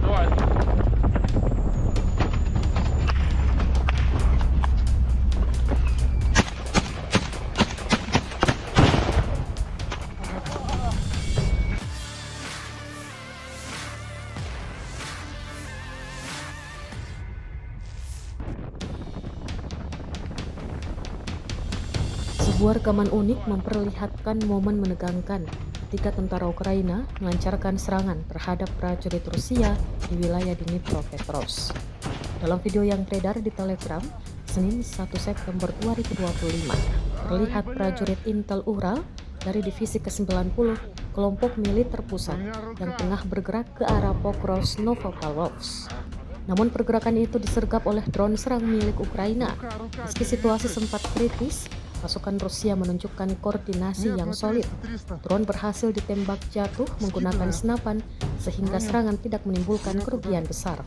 давай. Sebuah rekaman unik memperlihatkan momen menegangkan ketika tentara Ukraina melancarkan serangan terhadap prajurit Rusia di wilayah Dnipropetrovsk. Dalam video yang beredar di Telegram, Senin 1 September 2025, terlihat prajurit Intel Ural dari Divisi ke-90 kelompok militer pusat yang tengah bergerak ke arah Pokrovsk Novopavlovsk. Namun pergerakan itu disergap oleh drone serang milik Ukraina. Meski situasi sempat kritis, pasukan Rusia menunjukkan koordinasi yang solid. Drone berhasil ditembak jatuh menggunakan senapan sehingga serangan tidak menimbulkan kerugian besar.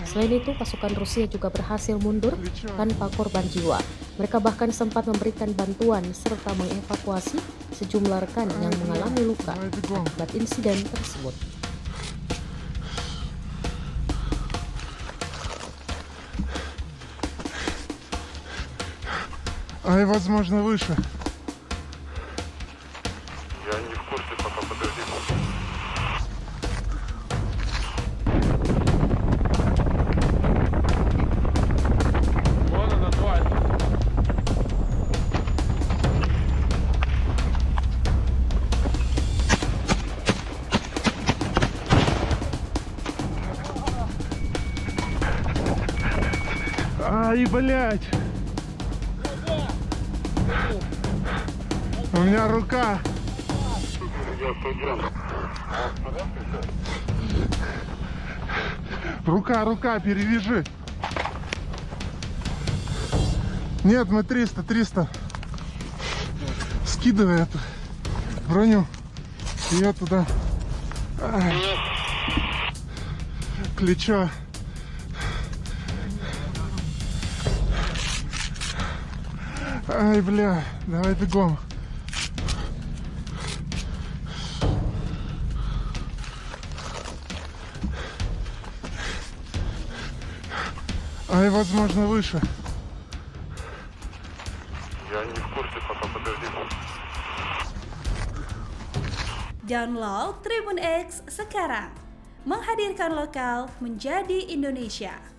Selain itu, pasukan Rusia juga berhasil mundur tanpa korban jiwa. Mereka bahkan sempat memberikan bantuan serta mengevakuasi sejumlah rekan yang mengalami luka akibat insiden tersebut. А и, возможно, выше. Я не в курсе, пока подожди. Вон она, давай. Ай, блядь! У меня рука. Рука, перевяжи. Нет, мы 300. Скидывай эту броню. Ее туда. Плечо. Ай, бля, давай бегом. Ай, возможно, выше. Я не в курсе, пока подожди. Download Tribun X sekarang. Menghadirkan lokal menjadi Indonesia.